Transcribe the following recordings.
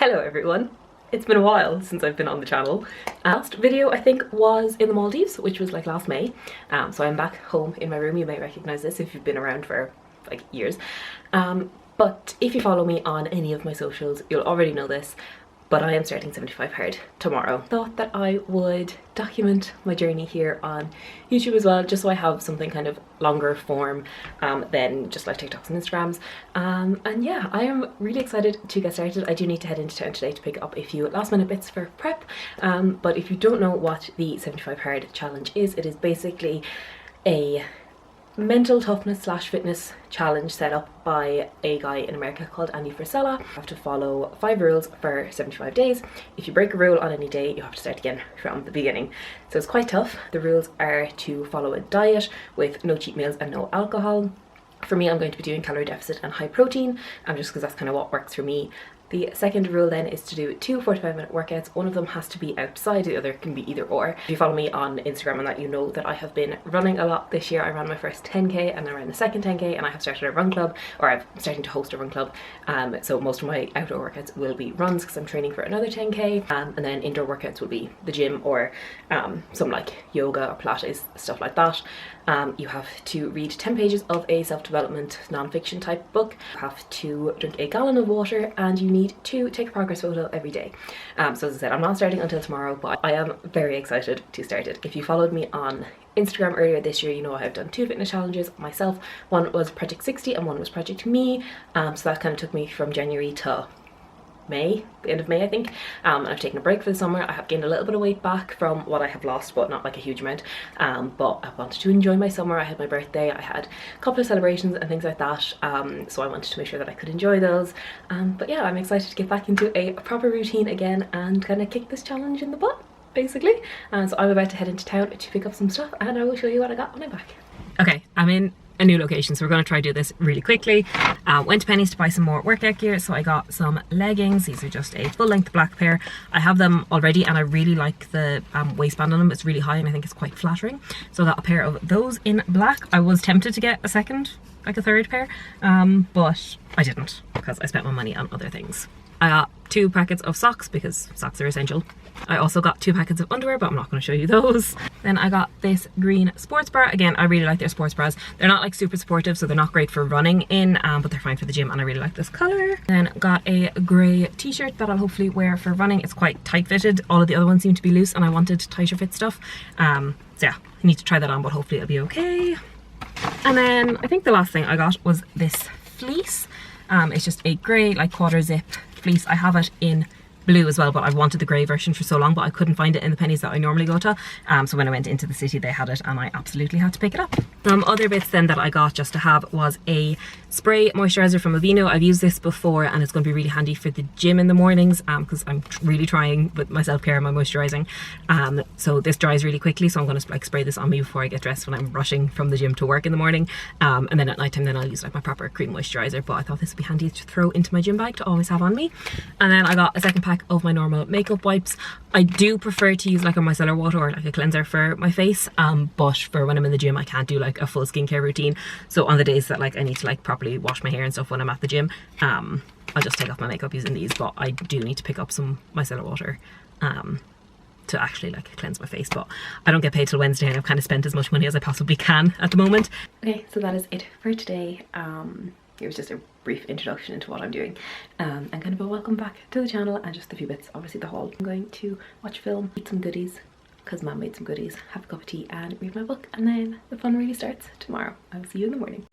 Hello everyone! It's been a while since I've been on the channel. Last video I think was in the Maldives, which was like last May. So I'm back home in my room. You may recognise this if you've been around for like years. But if you follow me on any of my socials, you'll already know this. But I am starting 75 hard tomorrow. Thought that I would document my journey here on YouTube as well, just so I have something kind of longer form than just like TikToks and Instagrams. And yeah, I am really excited to get started. I do need to head into town today to pick up a few last minute bits for prep. But if you don't know what the 75 hard challenge is, it is basically a mental toughness / fitness challenge set up by a guy in America called Andy Frisella. You have to follow 5 rules for 75 days. If you break a rule on any day, you have to start again from the beginning. So it's quite tough. The rules are to follow a diet with no cheat meals and no alcohol. For me, I'm going to be doing calorie deficit and high protein, just because that's kind of what works for me. The second rule then is to do 2 45-minute workouts. One of them has to be outside, the other can be either or. If you follow me on Instagram and that, you know that I have been running a lot this year. I ran my first 10k and I ran the second 10k, and I have started a run club, or I'm starting to host a run club. So most of my outdoor workouts will be runs because I'm training for another 10k, and then indoor workouts will be the gym or some like yoga or Pilates, stuff like that. You have to read 10 pages of a self-development non-fiction type book. You have to drink a gallon of water, and you need to take a progress photo every day. So as I said, I'm not starting until tomorrow, but I am very excited to start it. If you followed me on Instagram earlier this year, you know I have done 2 fitness challenges myself. One was Project 60 and one was Project Me. So that kind of took me from January to May, the end of May I think. And I've taken a break for the summer. I have gained a little bit of weight back from what I have lost, but not like a huge amount. But I wanted to enjoy my summer. I had my birthday, I had a couple of celebrations and things like that, so I wanted to make sure that I could enjoy those. But yeah, I'm excited to get back into a proper routine again and kind of kick this challenge in the butt, basically. So I'm about to head into town to pick up some stuff, and I will show you what I got when I'm back. Okay, I'm in a new location, so we're going to try to do this really quickly. Went to Penny's to buy some more workout gear, so I got some leggings. These are just a full-length black pair. I have them already and I really like the waistband on them. It's really high and I think it's quite flattering, so I got a pair of those in black. I was tempted to get a third pair, but I didn't because I spent my money on other things. I got 2 packets of socks because socks are essential. I also got 2 packets of underwear, but I'm not going to show you those. Then I got this green sports bra. Again, I really like their sports bras. They're not like super supportive, so they're not great for running in, but they're fine for the gym, and I really like this color. Then got a grey t-shirt that I'll hopefully wear for running. It's quite tight fitted. All of the other ones seem to be loose and I wanted tighter fit stuff. So yeah, I need to try that on, but hopefully it'll be okay. And then I think the last thing I got was this fleece. It's just a grey like quarter zip fleece. I have it in blue as well, but I've wanted the grey version for so long, but I couldn't find it in the Pennies that I normally go to. So when I went into the city, they had it and I absolutely had to pick it up. Some other bits then that I got just to have was a spray moisturizer from Aveeno. I've used this before and it's going to be really handy for the gym in the mornings, because I'm really trying with my self-care and my moisturising. So this dries really quickly, so I'm going to like spray this on me before I get dressed when I'm rushing from the gym to work in the morning. And then at night time then I'll use like my proper cream moisturiser, but I thought this would be handy to throw into my gym bag to always have on me. And then I got a second pack of my normal makeup wipes. I do prefer to use like a micellar water or like a cleanser for my face, but for when I'm in the gym I can't do like a full skincare routine. So on the days that like I need to like properly wash my hair and stuff when I'm at the gym, I'll just take off my makeup using these. But I do need to pick up some micellar water to actually like cleanse my face, but I don't get paid till Wednesday and I've kind of spent as much money as I possibly can at the moment. Okay, so that is it for today. It was just a brief introduction into what I'm doing, and kind of a welcome back to the channel and just a few bits, obviously the haul. I'm going to watch a film, eat some goodies because Mum made some goodies, have a cup of tea and read my book, and then the fun really starts tomorrow. I will see you in the morning.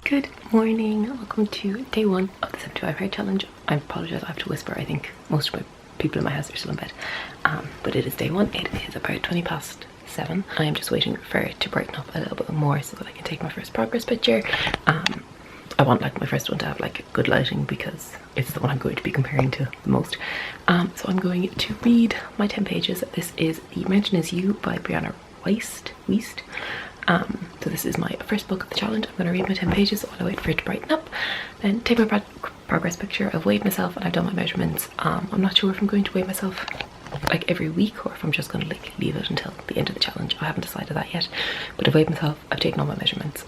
Good morning, welcome to day 1 of the 75 hard challenge. I apologise, I have to whisper. I think most of my people in my house are still in bed, but it is day 1. It is about 7:20. I am just waiting for it to brighten up a little bit more so that I can take my first progress picture. I want like my first one to have like good lighting because it's the one I'm going to be comparing to the most. So I'm going to read my 10 pages. This is The Mountain Is You by Brianna Wiest. So this is my first book of the challenge. I'm going to read my 10 pages while I wait for it to brighten up, then take my progress picture. I've weighed myself and I've done my measurements. I'm not sure if I'm going to weigh myself like every week or if I'm just going to like leave it until the end of the challenge. I haven't decided that yet, but I've weighed myself, I've taken all my measurements,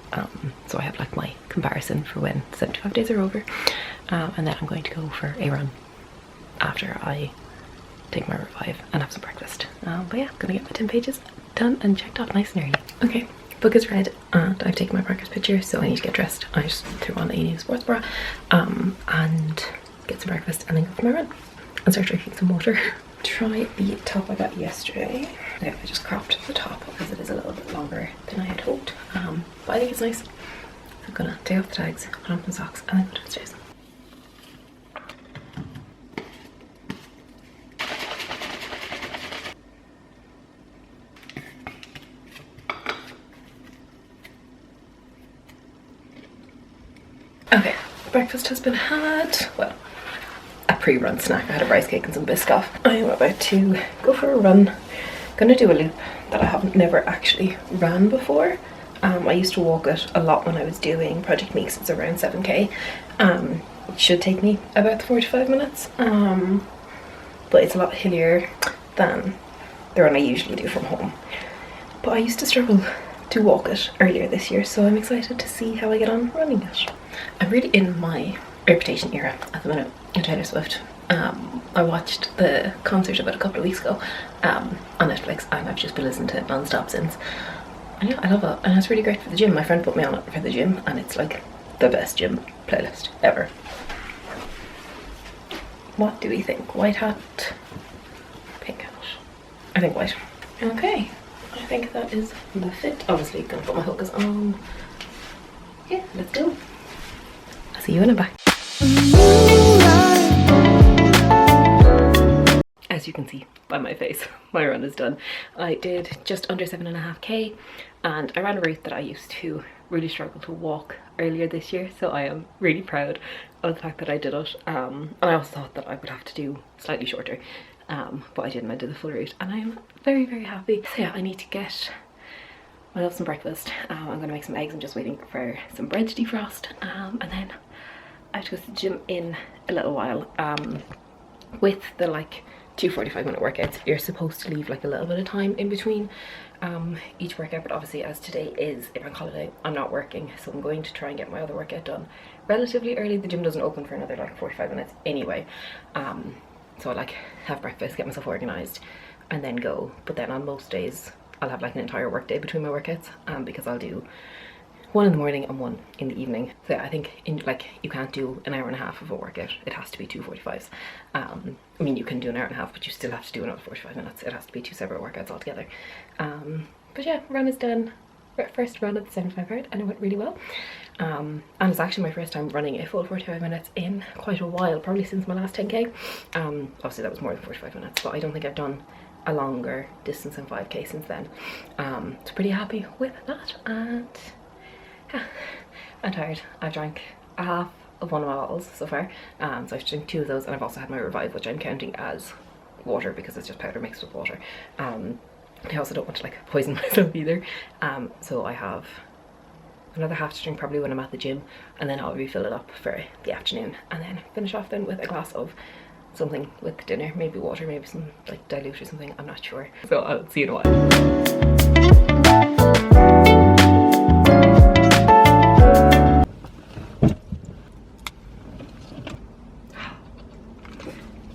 so I have like my comparison for when 75 days are over, and then I'm going to go for a run. after I take my revive and have some breakfast. But yeah, I'm gonna get my 10 pages done and checked off nice and early. Okay, book is read and I've taken my progress picture, so I need to get dressed. I just threw on a new sports bra and get some breakfast and then go for my run and start drinking some water. Try the top I got yesterday. Okay, I just cropped the top because it is a little bit longer than I had hoped, but I think it's nice. So I'm gonna take off the tags, put on some socks and then go downstairs. Okay, breakfast has been had. Well, a pre-run snack. I had a rice cake and some Biscoff. I am about to go for a run. Gonna do a loop that I haven't never actually ran before. I used to walk it a lot when I was doing Project Meeks. It's around 7k. It should take me about 45 minutes. But it's a lot hillier than the run I usually do from home. But I used to struggle to walk it earlier this year, so I'm excited to see how I get on running it. I'm really in my Reputation era at the minute in Taylor Swift. I watched the concert of it a couple of weeks ago on Netflix, and I've just been listening to it non-stop since. And yeah, I love it, and it's really great for the gym. My friend put me on it for the gym, and it's like the best gym playlist ever. What do we think? White hat, pink hat? I think white. Okay, I think that is the fit. Obviously gonna put my hookers on. Yeah, let's go. I'll see you in a bit. As you can see by my face, my run is done. I did just under 7.5k, and I ran a route that I used to really struggle to walk earlier this year, so I am really proud of the fact that I did it. And I also thought that I would have to do slightly shorter, but I didn't. I did the full route and I am very, very happy. So yeah, I need to get myself some breakfast. I'm gonna make some eggs. I'm just waiting for some bread to defrost, and then I have to go to the gym in a little while. With the like 2 45-minute workouts, you're supposed to leave like a little bit of time in between each workout, but obviously as today is a bank holiday, I'm not working, so I'm going to try and get my other workout done relatively early. The gym doesn't open for another like 45 minutes anyway, so I like have breakfast, get myself organized and then go. But then on most days I'll have like an entire work day between my workouts, because I'll do one in the morning and one in the evening. So yeah, I think you can't do an hour and a half of a workout. It has to be 2 45s. I mean, you can do an hour and a half, but you still have to do another 45 minutes. It has to be 2 separate workouts altogether. But yeah, run is done. First run at the 75 hard, and it went really well. And it's actually my first time running a full 45 minutes in quite a while, probably since my last 10k. Obviously that was more than 45 minutes, but I don't think I've done a longer distance than 5k since then. So pretty happy with that, and yeah, I'm tired. I've drank a half of one of my bottles so far, so I've drank 2 of those, and I've also had my Revive, which I'm counting as water because it's just powder mixed with water. I also don't want to like poison myself either, so I have another half to drink probably when I'm at the gym, and then I'll refill it up for the afternoon, and then finish off then with a glass of something with dinner, maybe water, maybe some like dilute or something, I'm not sure. So I'll see you in a while.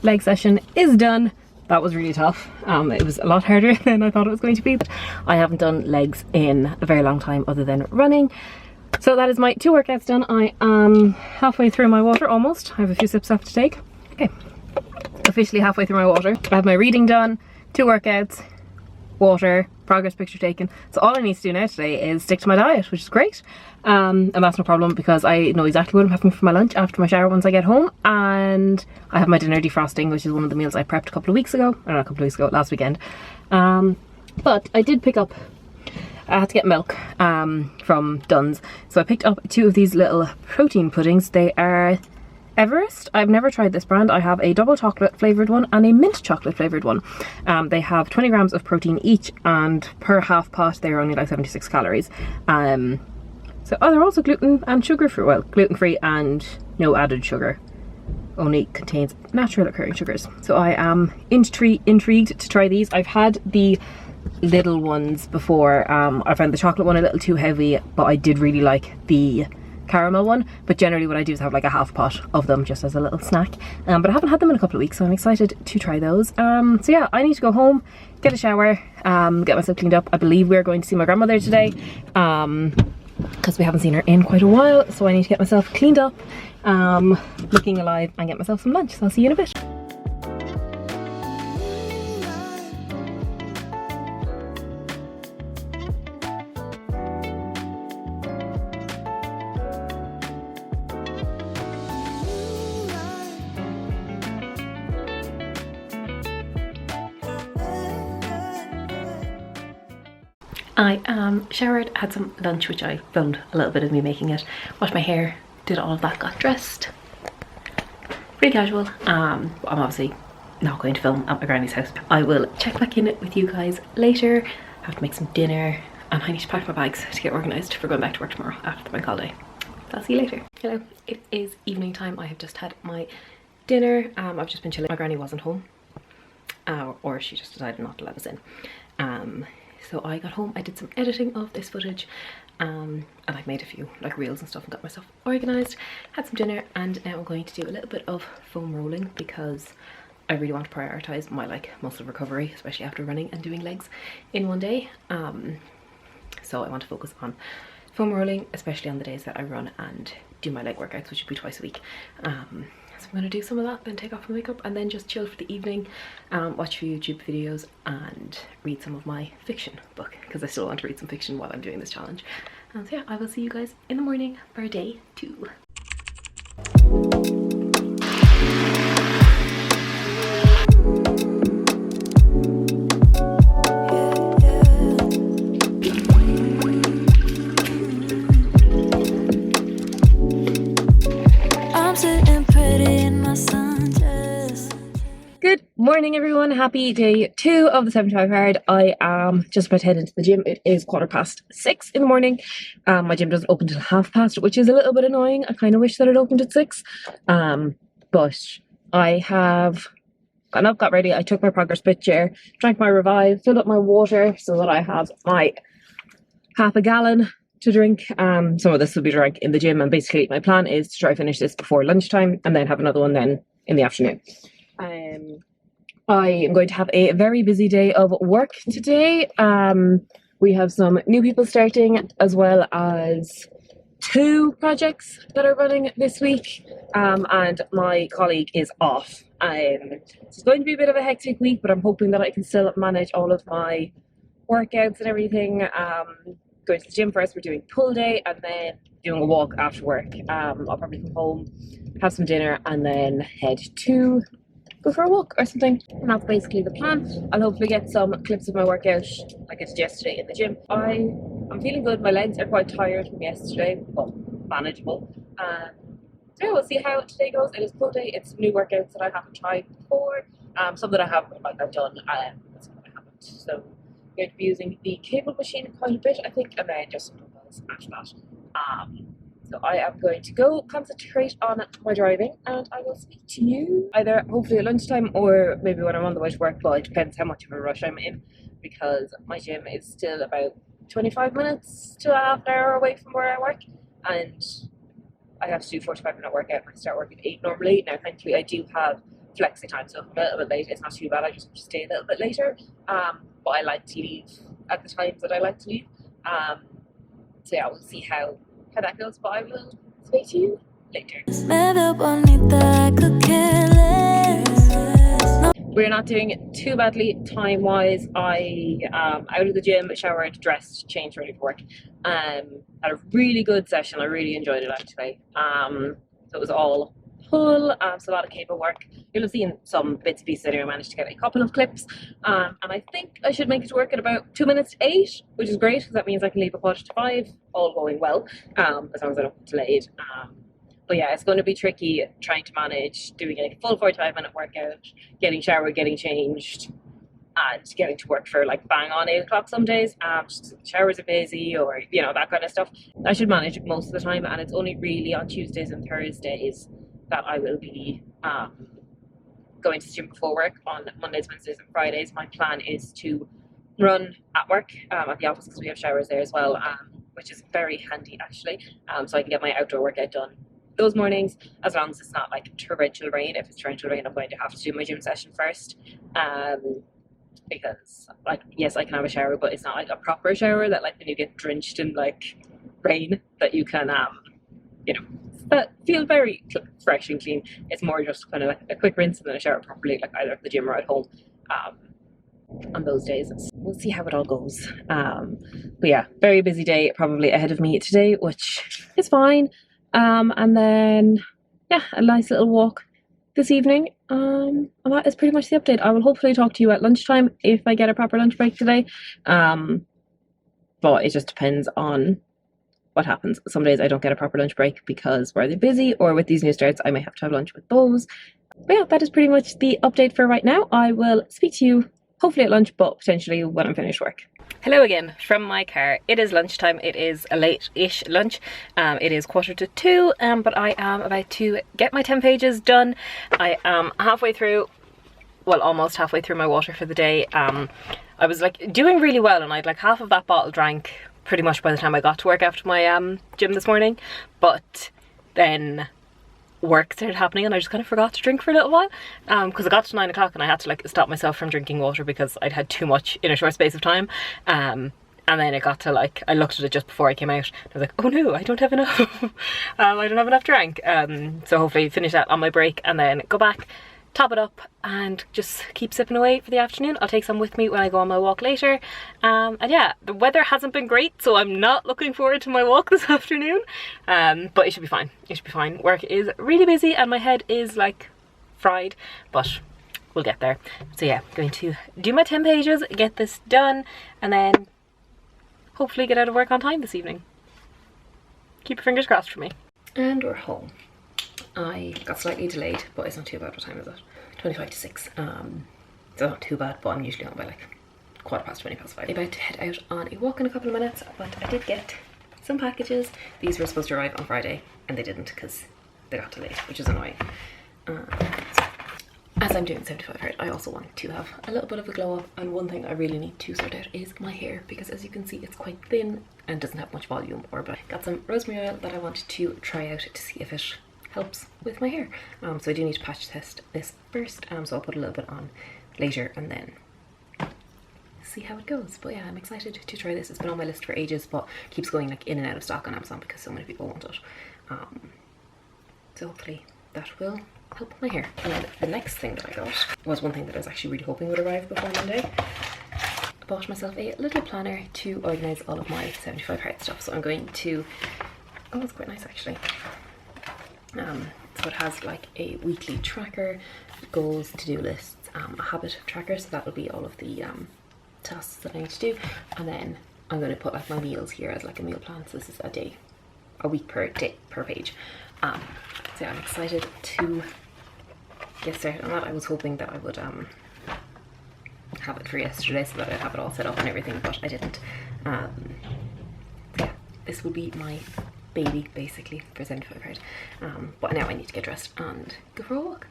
Leg session is done. That was really tough. It was a lot harder than I thought it was going to be, but I haven't done legs in a very long time other than running. So that is my 2 workouts done. I am halfway through my water almost. I have a few sips left to take. Okay, officially halfway through my water. I have my reading done, 2 workouts, water, progress picture taken. So all I need to do now today is stick to my diet, which is great. And that's no problem because I know exactly what I'm having for my lunch after my shower once I get home, and I have my dinner defrosting, which is one of the meals I prepped a couple of weeks ago, or not a couple of weeks ago, last weekend. But I did pick up, I had to get milk from Dunn's, so I picked up 2 of these little protein puddings. They are Everest. I've never tried this brand. I have a double chocolate flavoured one and a mint chocolate flavoured one. They have 20 grams of protein each, and per half pot they are only like 76 calories. So they're also gluten and sugar free, well, gluten free and no added sugar. Only contains natural occurring sugars. So I am intrigued to try these. I've had the little ones before. I found the chocolate one a little too heavy, but I did really like the caramel one, but generally what I do is have like a half pot of them just as a little snack. But I haven't had them in a couple of weeks, so I'm excited to try those. So yeah, I need to go home, get a shower, get myself cleaned up. I believe we're going to see my grandmother today, because we haven't seen her in quite a while, so I need to get myself cleaned up, looking alive, and get myself some lunch. So I'll see you in a bit. I showered, had some lunch, which I filmed a little bit of me making it, washed my hair, did all of that, got dressed. Pretty casual. I'm obviously not going to film at my granny's house. I will check back in with you guys later. I have to make some dinner, and I need to pack my bags to get organised for going back to work tomorrow after the bank holiday. I'll see you later. Hello, it is evening time. I have just had my dinner. I've just been chilling. My granny wasn't home, or she just decided not to let us in. So I got home, I did some editing of this footage, and I made a few like reels and stuff and got myself organised, had some dinner, and now I'm going to do a little bit of foam rolling because I really want to prioritise my like muscle recovery, especially after running and doing legs in one day. So I want to focus on foam rolling, especially on the days that I run and do my leg workouts, which would be twice a week. So I'm going to do some of that, then take off my makeup, and then just chill for the evening, watch a few YouTube videos and read some of my fiction book, because I still want to read some fiction while I'm doing this challenge. And so yeah, I will see you guys in the morning for day 2. Good morning everyone, happy day 2 of the 75 hard. I am just about to head into the gym. It is 6:15 in the morning. My gym doesn't open till past, which is a little bit annoying. I kind of wish that it opened at 6. But I have gotten up, got ready. I took my progress picture, drank my Revive, filled up my water so that I have my half a gallon to drink. Some of this will be drank in the gym, and basically my plan is to try finish this before lunchtime and then have another one then in the afternoon. I am going to have a very busy day of work today. We have some new people starting, as well as 2 projects that are running this week, and my colleague is off. It's going to be a bit of a hectic week, but I'm hoping that I can still manage all of my workouts and everything. Going to the gym first, we're doing pull day, and then doing a walk after work. I'll probably come home, have some dinner, and then head to go for a walk or something. And that's basically the plan. I'll hopefully get some clips of my workout like I did yesterday in the gym. I'm feeling good. My legs are quite tired from yesterday, but manageable. So yeah, we'll see how today goes. It is pull day. It's new workouts that I haven't tried before. Some that I have, like I've done, some that I haven't. So I'm going to be using the cable machine quite a bit, I think, and then just some dumbbells after that. So I am going to go concentrate on my driving, and I will speak to you either hopefully at lunchtime or maybe when I'm on the way to work, but it depends how much of a rush I'm in, because my gym is still about 25 minutes to a half an hour away from where I work, and I have to do 45-minute workout. I start work at 8 normally. Now thankfully I do have flexi time, so if I'm a little bit late it's not too bad. I just have to stay a little bit later, but I like to leave at the times that I like to leave. So yeah, we'll see how that goes, but I will speak to you later. We're not doing too badly time-wise. I out of the gym, showered, dressed, changed, ready for work. Had a really good session. I really enjoyed it actually. So it was all pull, so a lot of cable work. You'll have seen some bits and pieces anyway. I managed to get a couple of clips, and I think I should make it to work at about 2 minutes to 8, which is great because that means I can leave a 4:45, all going well, as long as I don't get delayed. But yeah, it's going to be tricky trying to manage doing a full 45-minute workout, getting showered, getting changed, and getting to work for like bang on 8 o'clock some days. Just showers are busy, or you know, that kind of stuff. I should manage it most of the time, and it's only really on Tuesdays and Thursdays that I will be going to the gym before work. On Mondays, Wednesdays and Fridays my plan is to run at work, at the office, because we have showers there as well. which is very handy actually. So I can get my outdoor workout done those mornings, as long as it's not like torrential rain. If it's torrential rain, I'm going to have to do my gym session first. Because like, yes, I can have a shower, but it's not like a proper shower that like when you get drenched in like rain that you can you know, that feel very fresh and clean. It's more just kind of like a quick rinse and then a shower properly, like either at the gym or at home. On those days, we'll see how it all goes. But yeah, very busy day probably ahead of me today, which is fine. And then yeah, a nice little walk this evening. And that is pretty much the update. I will hopefully talk to you at lunchtime if I get a proper lunch break today. But it just depends on what happens. Some days I don't get a proper lunch break because we're either busy, or with these new starts I may have to have lunch with those. But yeah, that is pretty much the update for right now. I will speak to you hopefully at lunch, but potentially when I'm finished work. Hello again from my car. It is lunchtime. It is a late-ish lunch. It is 1:45, but I am about to get my 10 pages done. I am halfway through, well, almost halfway through my water for the day. I was like doing really well, and I'd like half of that bottle drank pretty much by the time I got to work after my gym this morning. But then work started happening and I just kind of forgot to drink for a little while, because I got to 9 o'clock and I had to like stop myself from drinking water because I'd had too much in a short space of time. And then it got to like, I looked at it just before I came out and I was like, oh no, I don't have enough. I don't have enough drink. So hopefully finish that on my break and then go back, top it up and just keep sipping away for the afternoon. I'll take some with me when I go on my walk later. And yeah, the weather hasn't been great, so I'm not looking forward to my walk this afternoon. But it should be fine. It should be fine. Work is really busy and my head is like fried, but we'll get there. So yeah, going to do my 10 pages, get this done, and then hopefully get out of work on time this evening. Keep your fingers crossed for me. And we're home. I got slightly delayed, but it's not too bad. What time is it? 25 to 6. So not too bad, but I'm usually home by like 5:15. I'm about to head out on a walk in a couple of minutes, but I did get some packages. These were supposed to arrive on Friday and they didn't because they got delayed, which is annoying. So as I'm doing 75 hard, I also want to have a little bit of a glow up, and one thing I really need to sort out is my hair, because as you can see it's quite thin and doesn't have much volume. But I got some rosemary oil that I wanted to try out to see if it helps with my hair. So I do need to patch test this first, so I'll put a little bit on later and then see how it goes. But yeah, I'm excited to try this. It's been on my list for ages, but keeps going like in and out of stock on Amazon because so many people want it. So hopefully that will help my hair. And then the next thing that I got was one thing that I was actually really hoping would arrive before Monday. I bought myself a little planner to organise all of my 75 hard stuff. So I'm going to, oh, it's quite nice actually. So it has like a weekly tracker, goals, to-do lists, a habit tracker, so that will be all of the tasks that I need to do, and then I'm going to put like my meals here as like a meal plan. So this is a week per day per page. So yeah, I'm excited to get started on that. I was hoping that I would have it for yesterday so that I'd have it all set up and everything, but I didn't. Yeah, this would be my baby basically for 75 hard. But now I need to get dressed and go for a walk,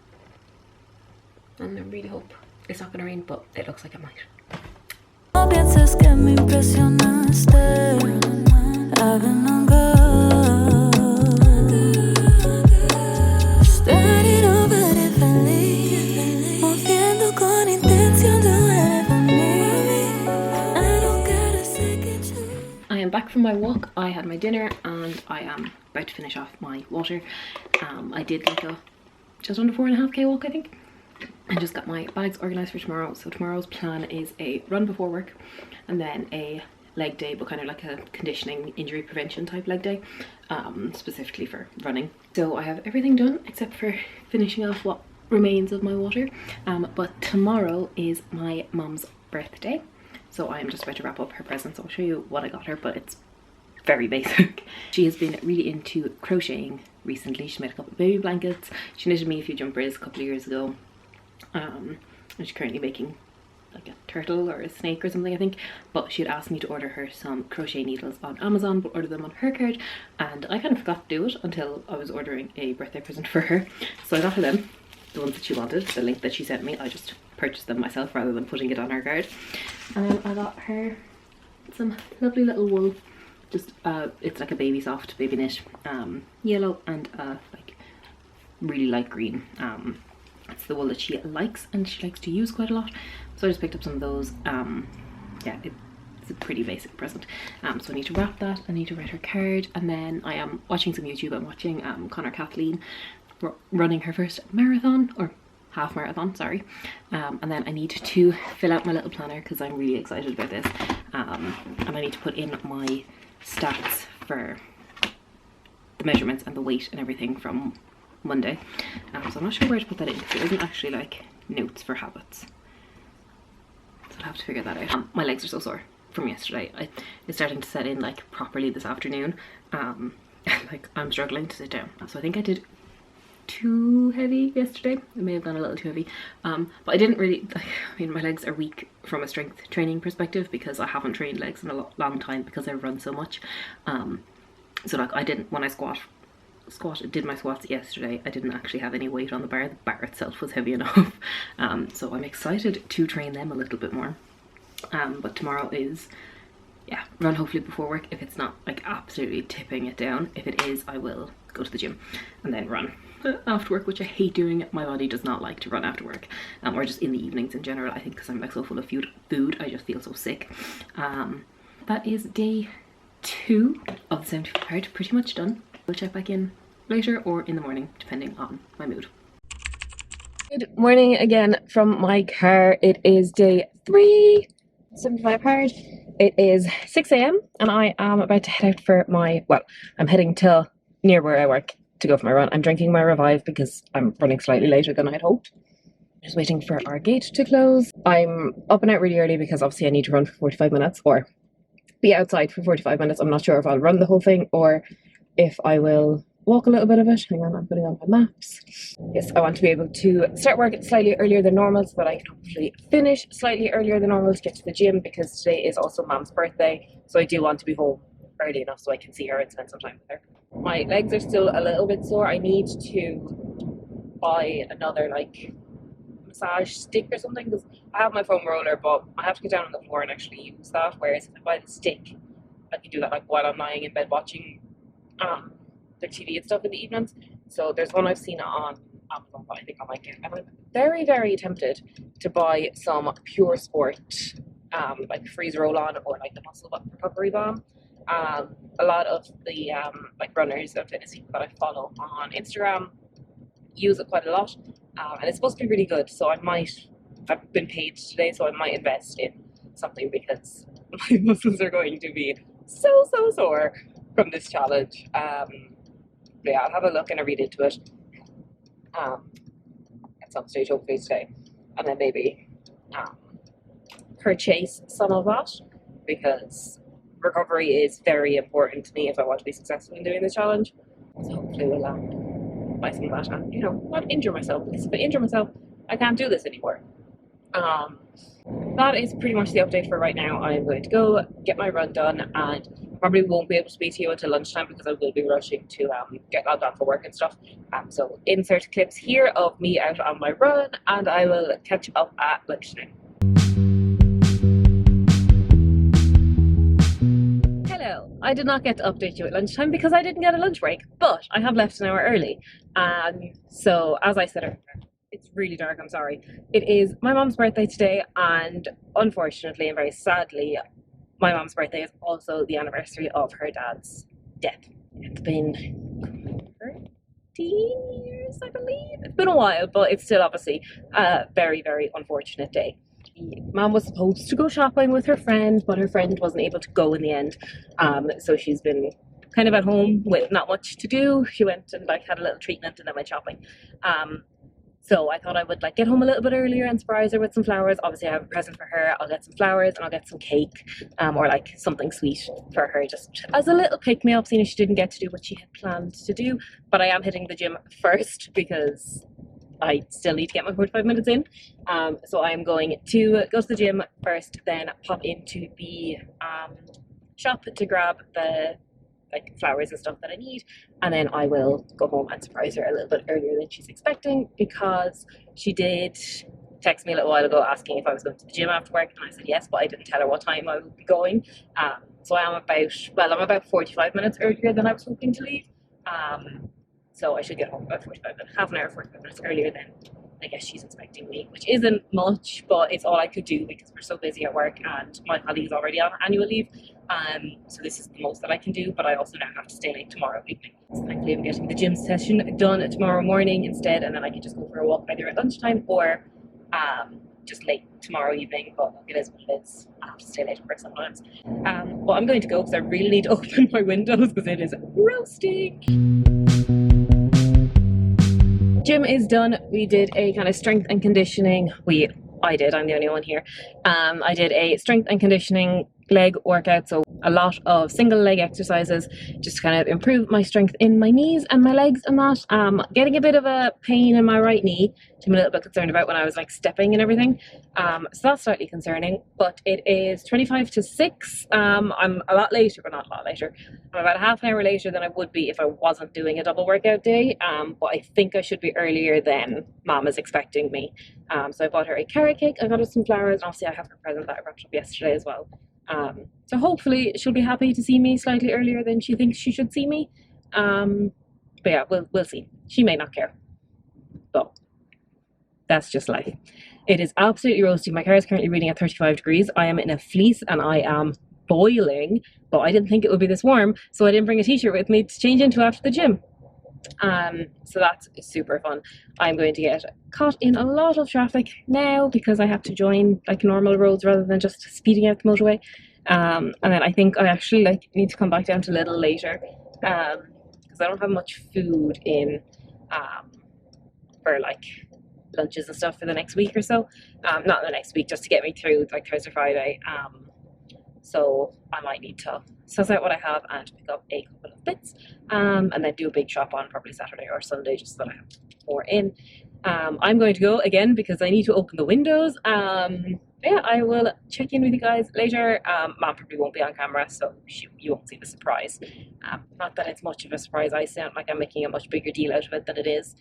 and I really hope it's not gonna rain, but it looks like it might. No pienses que me impresionaste, started over feliz, moviendo con intención de I am back from my walk. I had my dinner and I am about to finish off my water. I did like a just under 4.5k walk, I think, and just got my bags organised for tomorrow. So tomorrow's plan is a run before work and then a leg day, but kind of like a conditioning injury prevention type leg day, specifically for running. So I have everything done except for finishing off what remains of my water. But tomorrow is my mum's birthday. So I'm just about to wrap up her presents. I'll show you what I got her, but it's very basic. She has been really into crocheting recently. She made a couple of baby blankets. She knitted me a few jumpers a couple of years ago. And she's currently making like a turtle or a snake or something, I think. But she had asked me to order her some crochet needles on Amazon, but order them on her card. And I kind of forgot to do it until I was ordering a birthday present for her. So I got her them, the ones that she wanted, the link that she sent me. I just purchased them myself rather than putting it on her card. And then I got her some lovely little wool Just it's like a baby soft baby knit, yellow and like really light green. It's the wool that she likes and she likes to use quite a lot, so I just picked up some of those. Yeah, it's a pretty basic present. So I need to wrap that, I need to write her card, and then I am watching some YouTube. I'm watching Connor Kathleen running her first marathon, or half marathon, sorry. And then I need to fill out my little planner because I'm really excited about this. And I need to put in my stats for the measurements and the weight and everything from Monday. So I'm not sure where to put that in because it isn't actually like notes for habits. So I'll have to figure that out. My legs are so sore from yesterday. It's starting to set in like properly this afternoon. Like I'm struggling to sit down. So I think I did too heavy yesterday. I may have gone a little too heavy, but I didn't really, I mean, my legs are weak from a strength training perspective because I haven't trained legs in a long time because I run so much. So like I didn't, when I did my squats yesterday, I didn't actually have any weight on the bar. The bar itself was heavy enough. So I'm excited to train them a little bit more. But tomorrow is, yeah, run hopefully before work. If it's not like absolutely tipping it down, if it is, I will go to the gym and then run after work, which I hate doing. My body does not like to run after work, or just in the evenings in general. I think because I'm like so full of food, I just feel so sick. That is day 2 of the 75 hard, pretty much done. We'll check back in later or in the morning, depending on my mood. Good morning again from my car. It is day 3, 75 hard. It is 6 a.m. and I am about to head out for my, well, I'm heading to near where I work to go for my run. I'm drinking my Revive because I'm running slightly later than I'd hoped. Just waiting for our gate to close. I'm up and out really early because obviously I need to run for 45 minutes or be outside for 45 minutes. I'm not sure if I'll run the whole thing or if I will walk a little bit of it. Hang on, I'm putting on my maps. Yes, I want to be able to start work slightly earlier than normal so that I can hopefully finish slightly earlier than normal to get to the gym, because today is also Mom's birthday, so I do want to be home early enough so I can see her and spend some time with her. My legs are still a little bit sore. I need to buy another like massage stick or something because I have my foam roller, but I have to get down on the floor and actually use that, whereas if I buy the stick I can do that like while I'm lying in bed watching the TV and stuff in the evenings. So there's one I've seen on Amazon that I think I might get, and I'm very, very tempted to buy some Pure Sport like freeze roll on or like the muscle recovery balm. A lot of the like runners and fitness people that I follow on Instagram use it quite a lot, and it's supposed to be really good, so I've been paid today, so I might invest in something because my muscles are going to be so sore from this challenge. But yeah, I'll have a look and a read into it at some stage hopefully today, and then maybe purchase some of that, because recovery is very important to me if I want to be successful in doing this challenge. So hopefully we'll buy some of that and, you know, not injure myself, because if I injure myself I can't do this anymore. That is pretty much the update for right now. I'm going to go get my run done, and probably won't be able to speak to you until lunchtime because I will be rushing to get logged on for work and stuff. So insert clips here of me out on my run, and I will catch you up at lunchtime. Hello, I did not get to update you at lunchtime because I didn't get a lunch break, but I have left an hour early. So as I said earlier, it's really dark, I'm sorry. It is my mom's birthday today, and unfortunately and very sadly, my mom's birthday is also the anniversary of her dad's death. It's been 13 years, I believe. It's been a while, but it's still obviously a very, very unfortunate day. Mom was supposed to go shopping with her friend, but her friend wasn't able to go in the end. So she's been kind of at home with not much to do. She went and like had a little treatment and then went shopping. So I thought I would like get home a little bit earlier and surprise her with some flowers. Obviously I have a present for her. I'll get some flowers and I'll get some cake, or like something sweet for her, just as a little pick-me-up, seeing as she didn't get to do what she had planned to do. But I am hitting the gym first because I still need to get my 45 minutes in. So I'm going to go to the gym first, then pop into the shop to grab the like flowers and stuff that I need, and then I will go home and surprise her a little bit earlier than she's expecting, because she did texted me a little while ago asking if I was going to the gym after work, and I said yes, but I didn't tell her what time I would be going. So I'm about 45 minutes earlier than I was hoping to leave. So I should get home about 45 minutes, half an hour, 45 minutes earlier than I guess she's expecting me, which isn't much, but it's all I could do because we're so busy at work and my colleague's already on annual leave. So this is the most that I can do, but I also now have to stay late tomorrow evening. So thankfully I'm getting the gym session done tomorrow morning instead, and then I can just go for a walk either at lunchtime or just late tomorrow evening, but it is what it is. I have to stay late at work sometimes. But I'm going to go because I really need to open my windows because it is roasting. Gym is done. We did a kind of strength and conditioning. I'm the only one here. I did a strength and conditioning leg workout, so a lot of single leg exercises just to kind of improve my strength in my knees and my legs and that. Getting a bit of a pain in my right knee, which I'm a little bit concerned about when I was like stepping and everything. So that's slightly concerning, but it is 25 to 6. I'm a lot later, but not a lot later. I'm about half an hour later than I would be if I wasn't doing a double workout day, but I think I should be earlier than Mom is expecting me. So I bought her a carrot cake, I got her some flowers, and obviously I have her present that I wrapped up yesterday as well. So hopefully she'll be happy to see me slightly earlier than she thinks she should see me. But yeah, we'll see. She may not care, but that's just life. It is absolutely roasting. My car is currently reading at 35 degrees. I am in a fleece and I am boiling, but I didn't think it would be this warm, so I didn't bring a t-shirt with me to change into after the gym. So that's super fun. I'm going to get caught in a lot of traffic now because I have to join like normal roads rather than just speeding out the motorway. And then I think I actually need to come back down to Lidl later because I don't have much food in for like lunches and stuff for the next week or so. Not the next week, just to get me through like Thursday, Friday. So I might need to suss out what I have and pick up a couple of bits, and then do a big shop on probably Saturday or Sunday just so that I have more in. I'm going to go again because I need to open the windows. Yeah, I will check in with you guys later. Mom probably won't be on camera, so you won't see the surprise. Not that it's much of a surprise. I sound like I'm making a much bigger deal out of it than it is.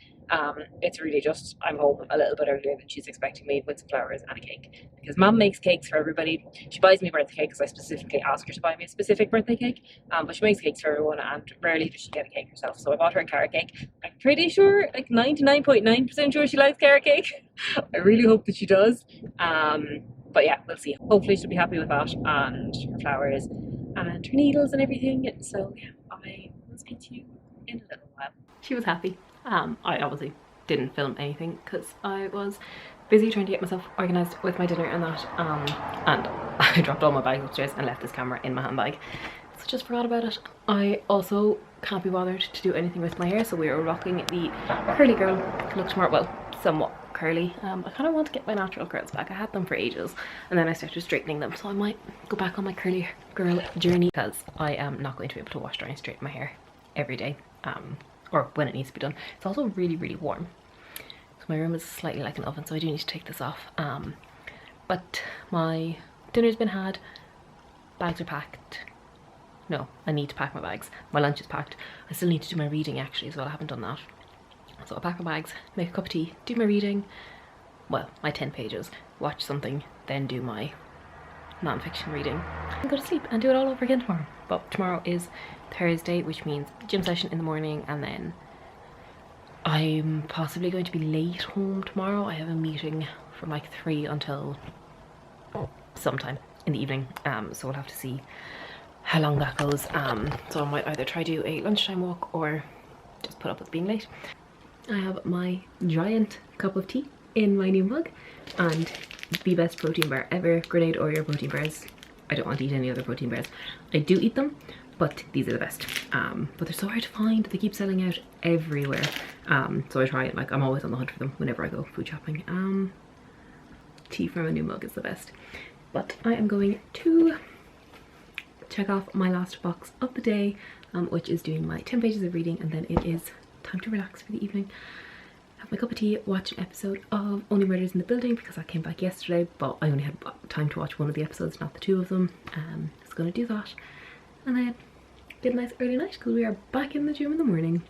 It's really just I'm home a little bit earlier than she's expecting me with some flowers and a cake. Because Mom makes cakes for everybody. She buys me a birthday cake because I specifically ask her to buy me a specific birthday cake. But she makes cakes for everyone and rarely does she get a cake herself. So I bought her a carrot cake. I'm pretty sure, like 99.9% sure she likes carrot cake. I really hope that she does. But yeah, we'll see. Hopefully she'll be happy with that and her flowers and her needles and everything. So yeah, I will speak to you in a little while. She was happy. I obviously didn't film anything because I was busy trying to get myself organised with my dinner and that. And I dropped all my bags upstairs and left this camera in my handbag. So just forgot about it. I also can't be bothered to do anything with my hair, so we are rocking the curly girl look tomorrow. Well, somewhat curly. I kind of want to get my natural curls back. I had them for ages and then I started straightening them, so I might go back on my curly girl journey because I am not going to be able to wash, dry and straighten my hair every day, or when it needs to be done. It's also really warm, so my room is slightly like an oven, so I do need to take this off. But my dinner's been had, bags are packed. No, I need to pack my bags. My lunch is packed. I still need to do my reading actually as well. I haven't done that. So I'll pack my bags, make a cup of tea, do my reading, well, my 10 pages, watch something, then do my non-fiction reading, and go to sleep and do it all over again tomorrow. But tomorrow is Thursday, which means gym session in the morning, and then I'm possibly going to be late home tomorrow. I have a meeting from like 3 until sometime in the evening, so we'll have to see how long that goes. So I might either try to do a lunchtime walk or just put up with being late. I have my giant cup of tea in my new mug and the best protein bar ever, Grenade Oreo protein bars. I don't want to eat any other protein bars. I do eat them, but these are the best. But they're so hard to find. They keep selling out everywhere. So I try it, like I'm always on the hunt for them whenever I go food shopping. Tea from a new mug is the best. But I am going to check off my last box of the day, which is doing my 10 pages of reading, and then it is time to relax for the evening. Have my cup of tea, watch an episode of Only Murders in the Building because I came back yesterday, but I only had time to watch one of the episodes, not the 2 of them. Just gonna do that and then get a nice early night because we are back in the gym in the morning.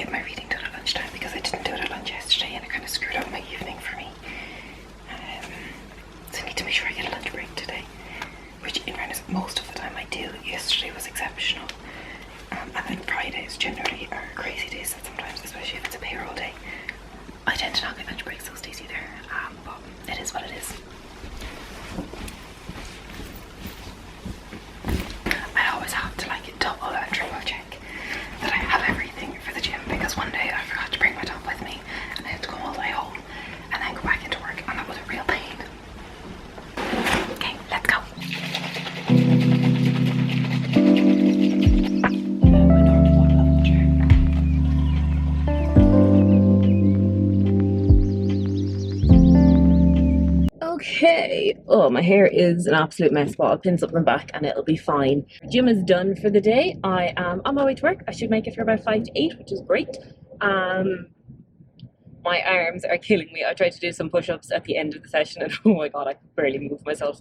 get my reading done at lunchtime because I didn't do it at lunch yesterday and it kind of screwed up my evening for me. So I need to make sure I get a lunch break today, which in fairness most of the time I do. Yesterday was exceptional. And then Fridays generally are crazy days sometimes, especially if it's a payroll day. I tend to not get lunch breaks those days either, but it is what it is. I always have to like double and triple check that I have everything for the gym, because one day I forgot to bring my top with me and I had to go all the way home and then go back into work, and that was a real pain. Okay, let's go. Okay, oh, my hair is an absolute mess, but I'll pin something back and it'll be fine. Gym is done for the day. I am on my way to work. I should make it for about 5 to 8, which is great. My arms are killing me. I tried to do some push-ups at the end of the session and oh my god, I could barely move myself.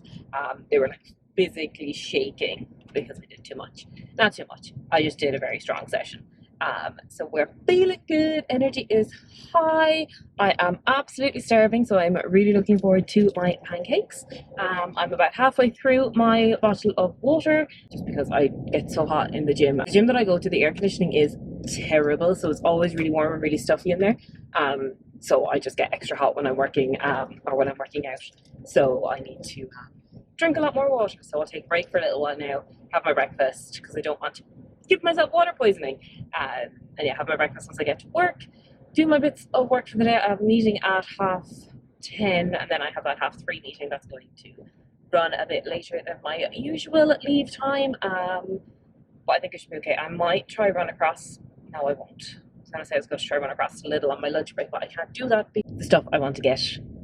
They were like physically shaking because I did too much. Not too much, I just did a very strong session. So we're feeling good, energy is high. I am absolutely starving, so I'm really looking forward to my pancakes. I'm about halfway through my bottle of water, just because I get so hot in the gym. The gym that I go to, the air conditioning is terrible, so it's always really warm and really stuffy in there. So I just get extra hot when I'm working, or when I'm working out. So I need to drink a lot more water. So I'll take a break for a little while now, have my breakfast, because I don't want to give myself water poisoning, and yeah, have my breakfast once I get to work, do my bits of work for the day. I have a meeting at 10:30, and then I have that 3:30 meeting that's going to run a bit later than my usual leave time, but I think it should be okay. I might try run across, no I won't. I was going to say I was going to try run across a little on my lunch break, but I can't do that because the stuff I want to get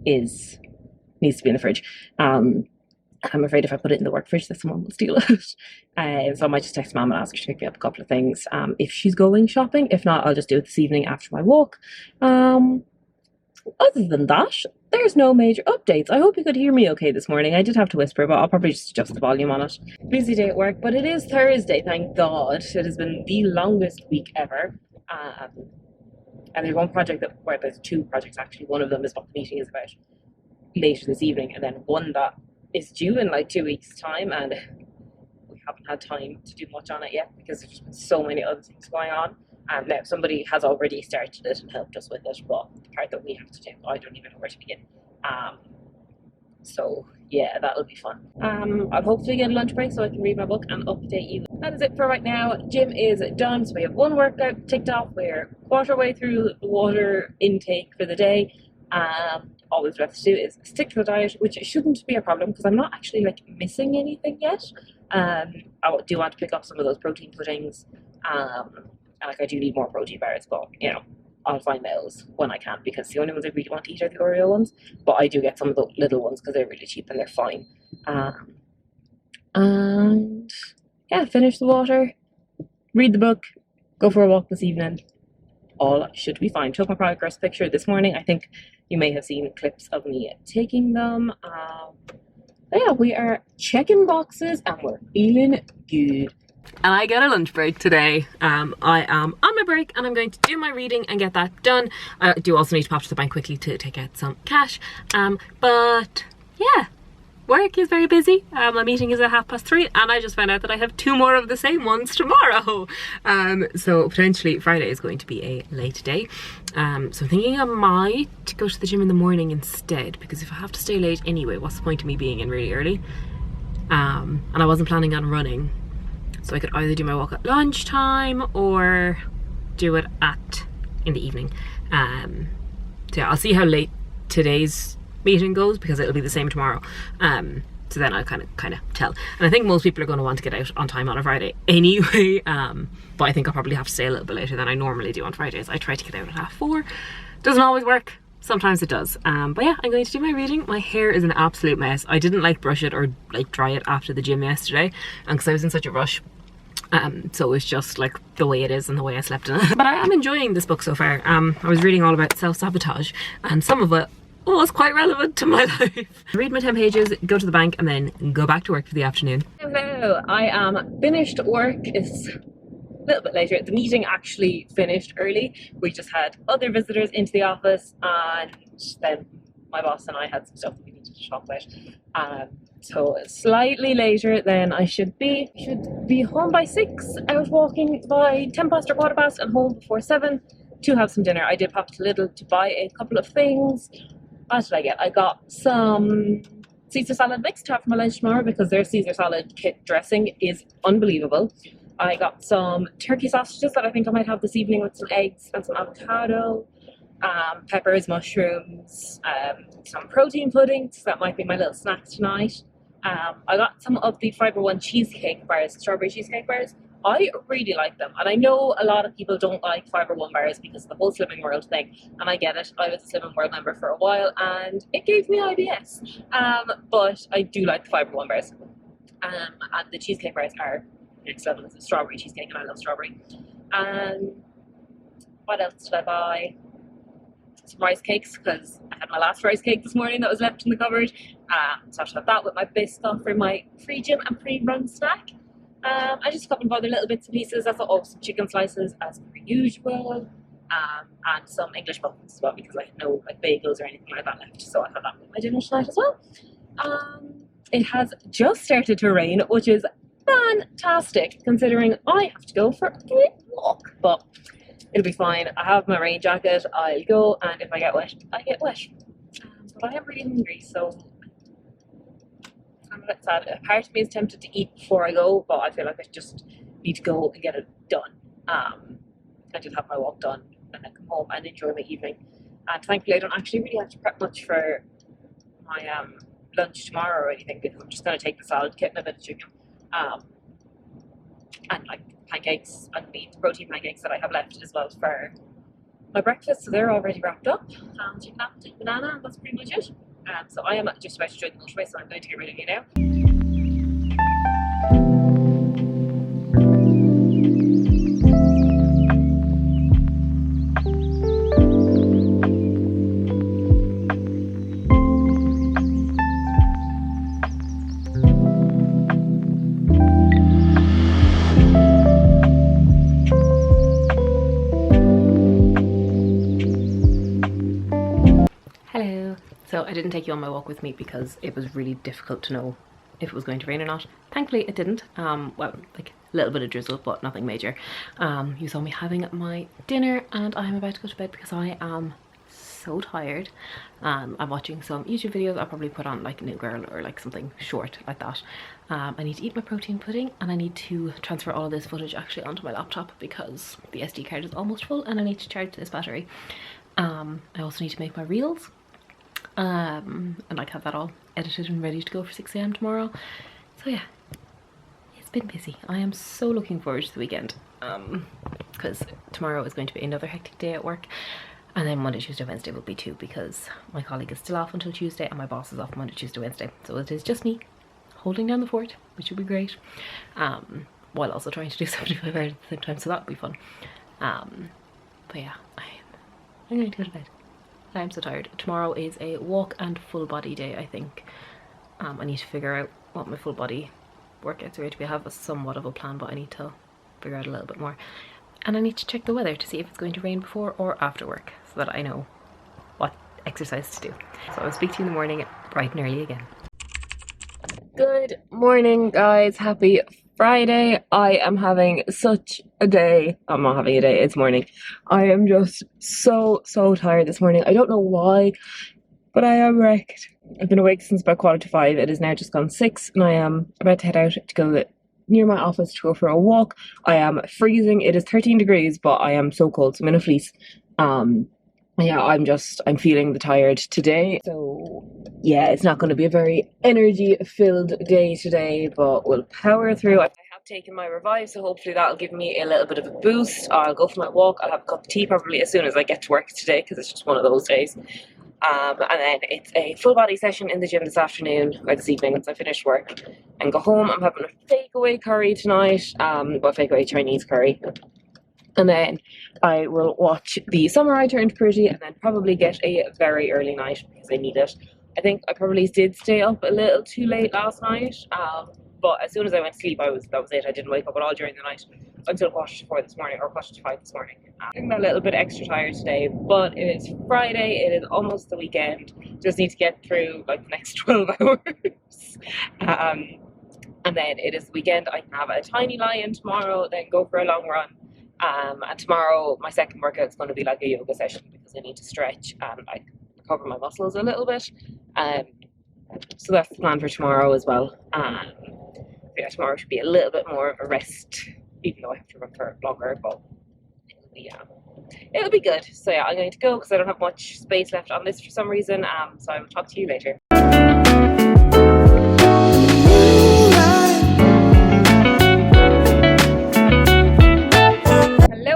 needs to be in the fridge. I'm afraid if I put it in the work fridge that someone will steal it. So I might just text Mum and ask her to pick me up a couple of things if she's going shopping. If not, I'll just do it this evening after my walk. Other than that, there's no major updates. I hope you could hear me okay this morning. I did have to whisper, but I'll probably just adjust the volume on it. Busy day at work, but it is Thursday, thank God. It has been the longest week ever. And there's one project where there's 2 projects actually. One of them is what the meeting is about later this evening, and then one that is due in like 2 weeks' time, and we haven't had time to do much on it yet because there's just been so many other things going on. And now somebody has already started it and helped us with it, but the part that we have to do, I don't even know where to begin. So yeah, that'll be fun. I'll hopefully get a lunch break so I can read my book and update you. That is it for right now. Gym is done, so we have one workout ticked off. We're quarter way through the water intake for the day. All we've left to do is stick to the diet, which shouldn't be a problem because I'm not actually like missing anything yet. I do want to pick up some of those protein puddings, and like I do need more protein bars, but you know, I'll find those when I can, because the only ones I really want to eat are the Oreo ones, but I do get some of the little ones because they're really cheap and they're fine. And yeah, finish the water, read the book, go for a walk this evening. All should be fine. Took my progress picture this morning. I think you may have seen clips of me taking them. But yeah, we are checking boxes and we're feeling good. And I get a lunch break today. I am on my break and I'm going to do my reading and get that done. I do also need to pop to the bank quickly to take out some cash. But yeah, work is very busy. My meeting is at 3:30 and I just found out that I have 2 more of the same ones tomorrow. So potentially Friday is going to be a late day. So I'm thinking I might go to the gym in the morning instead, because if I have to stay late anyway, what's the point of me being in really early? And I wasn't planning on running. So I could either do my walk at lunchtime or do it in the evening. So yeah, I'll see how late today's meeting goes, because it'll be the same tomorrow. So then I'll kind of tell. And I think most people are going to want to get out on time on a Friday anyway. But I think I'll probably have to stay a little bit later than I normally do on Fridays. I try to get out at 4:30. Doesn't always work. Sometimes it does. But yeah, I'm going to do my reading. My hair is an absolute mess. I didn't like brush it or like dry it after the gym yesterday, and because I was in such a rush. So it's just like the way it is and the way I slept in it. But I am enjoying this book so far. I was reading all about self-sabotage, and some of it was quite relevant to my life. Read my 10 pages, go to the bank, and then go back to work for the afternoon. Hello, I am finished work. It's little bit later. The meeting actually finished early. We just had other visitors into the office, and then my boss and I had some stuff we needed to talk about. So slightly later than I should be. Should be home by 6, out walking by 10 past or quarter past, and home before 7 to have some dinner. I did pop to Lidl to buy a couple of things. What did I get? I got some Caesar salad mix to have for my lunch tomorrow because their Caesar salad kit dressing is unbelievable. I got some turkey sausages that I think I might have this evening with some eggs and some avocado, peppers, mushrooms, some protein puddings. That might be my little snack tonight. I got some of the Fibre One cheesecake bars, strawberry cheesecake bars. I really like them, and I know a lot of people don't like Fibre One bars because of the whole Slimming World thing, and I get it. I was a Slimming World member for a while, and it gave me IBS. But I do like the Fibre One bars, and the cheesecake bars are next level. It's a strawberry cheesecake, and I love strawberry. And what else did I buy? Some rice cakes, because I had my last rice cake this morning that was left in the cupboard. So I should have that with my biscuit for my pre-gym and pre-run snack. And just a couple of other little bits and pieces. I thought, some chicken slices as per usual, and some English muffins as well, because I had no bagels or anything like that left. So I had that with my dinner tonight as well. It has just started to rain, which is fantastic considering I have to go for a walk, but it'll be fine. I have my rain jacket. I'll go, and if I get wet, I get wet. But I am really hungry, so I'm a bit sad. A part of me is tempted to eat before I go, but I feel like I just need to go and get it done. I just have my walk done and then come home and enjoy my evening. And thankfully I don't actually really have to prep much for my lunch tomorrow or anything, because I'm just going to take the salad kit and a bit of chicken, and like pancakes and the protein pancakes that I have left as well for my breakfast. So they're already wrapped up. Chicken apple, banana, and that's pretty much it. So I am just about to join the motorway, so I'm going to get rid of you now. Hello. So I didn't take you on my walk with me because it was really difficult to know if it was going to rain or not. Thankfully it didn't. Well, like a little bit of drizzle, but nothing major. You saw me having my dinner, and I'm about to go to bed because I am so tired. I'm watching some YouTube videos. I'll probably put on like New Girl or like something short like that. I need to eat my protein pudding, and I need to transfer all of this footage actually onto my laptop because the SD card is almost full and I need to charge this battery. I also need to make my reels, and like have that all edited and ready to go for 6 AM tomorrow. So yeah, it's been busy. I am so looking forward to the weekend, because tomorrow is going to be another hectic day at work, and then Monday, Tuesday, Wednesday will be too, because my colleague is still off until Tuesday and my boss is off Monday, Tuesday, Wednesday. So it is just me holding down the fort, which will be great, while also trying to do 75 hours at the same time, so that'll be fun. But yeah, I'm going to go to bed. I'm so tired. Tomorrow is a walk and full body day, I think. I need to figure out what my full body workouts are going to be. I have somewhat of a plan, but I need to figure out a little bit more. And I need to check the weather to see if it's going to rain before or after work, so that I know what exercise to do. So I'll speak to you in the morning bright and early again. Good morning, guys. Happy Friday. I am having such a day. I'm not having a day, it's morning. I am just so tired this morning. I don't know why, but I am wrecked. I've been awake since about 4:45. It is now just gone 6, and I am about to head out to go near my office to go for a walk. I am freezing. It is 13 degrees, but I am so cold, so I'm in a fleece. Yeah, I'm feeling the tired today. So yeah, it's not going to be a very energy filled day today, but we'll power through. I have taken my Revive, so hopefully that'll give me a little bit of a boost. I'll go for my walk. I'll have a cup of tea probably as soon as I get to work today, because it's just one of those days. And then it's a full body session in the gym this afternoon, or this evening once I finish work, and go home. I'm having a takeaway curry tonight, takeaway Chinese curry. And then I will watch The Summer I Turned Pretty, and then probably get a very early night because I need it. I think I probably did stay up a little too late last night, but as soon as I went to sleep, that was it. I didn't wake up at all during the night until 4:45 this morning, or 4:45 this morning. I'm a little bit extra tired today, but it is Friday, it is almost the weekend. Just need to get through like the next 12 hours. And then it is the weekend. I can have a tiny lie-in tomorrow, then go for a long run. And tomorrow my second workout is going to be like a yoga session because I need to stretch and like recover my muscles a little bit. So that's the plan for tomorrow as well. Yeah, tomorrow should be a little bit more of a rest, even though I have to run for longer, but it'll be good. So yeah, I'm going to go because I don't have much space left on this for some reason. So I will talk to you later.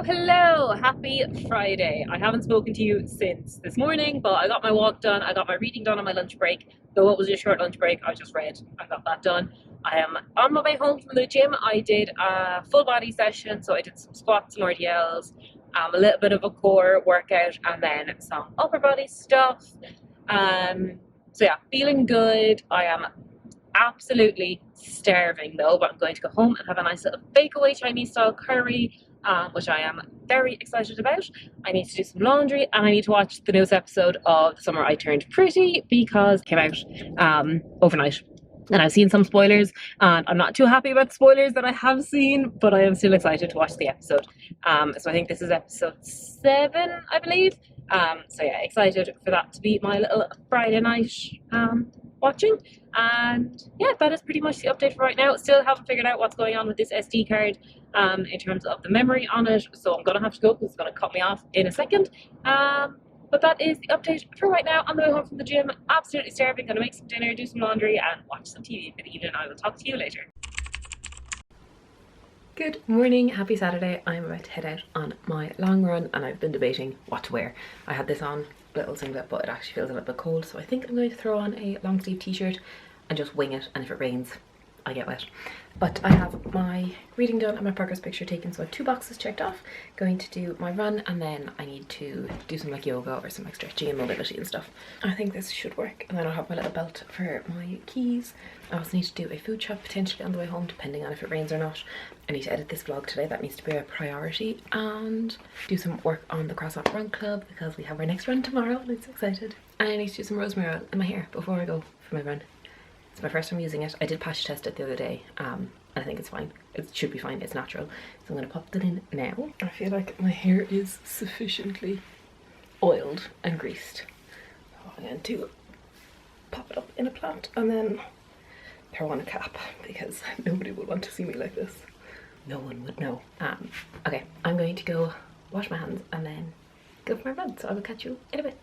Hello, happy Friday. I haven't spoken to you since this morning, but I got my walk done, I got my reading done on my lunch break. Though it was a short lunch break, I just read, I got that done. I am on my way home from the gym. I did a full body session, so I did some squats and RDLs, a little bit of a core workout, and then some upper body stuff. So yeah, feeling good. I am absolutely starving though, but I'm going to go home and have a nice little breakaway Chinese style curry, which I am very excited about. I need to do some laundry, and I need to watch the newest episode of The Summer I Turned Pretty because it came out overnight. And I've seen some spoilers, and I'm not too happy about the spoilers that I have seen, but I am still excited to watch the episode. So I think this is episode 7, I believe. So yeah, excited for that to be my little Friday night watching. And yeah, that is pretty much the update for right now. Still haven't figured out what's going on with this SD card in terms of the memory on it, so I'm gonna have to go because it's gonna cut me off in a second. But that is the update for right now. On the way home from the gym, absolutely starving, gonna make some dinner, do some laundry, and watch some TV for the evening. I will talk to you later. Good morning, happy Saturday. I'm about to head out on my long run, and I've been debating what to wear. I had this on, little singlet, but it actually feels a little bit cold, so I think I'm going to throw on a long sleeve t-shirt and just wing it, and if it rains, I get wet. But I have my reading done and my progress picture taken, so I have 2 boxes checked off. Going to do my run, and then I need to do some like yoga or some like stretching and mobility and stuff. I think this should work, and then I'll have my little belt for my keys. I also need to do a food shop potentially on the way home, depending on if it rains or not. I need to edit this vlog today, that needs to be a priority, and do some work on the Croissant Run Club because we have our next run tomorrow, and I'm so excited. And I need to do some rosemary oil in my hair before I go for my run. It's my first time using it. I did patch test it the other day, and I think it's fine. It should be fine, it's natural. So I'm going to pop that in now. I feel like my hair is sufficiently oiled and greased. So I'm going to pop it up in a plait and then throw on a cap because nobody would want to see me like this. No one would know. Okay, I'm going to go wash my hands and then go for my run. So I will catch you in a bit.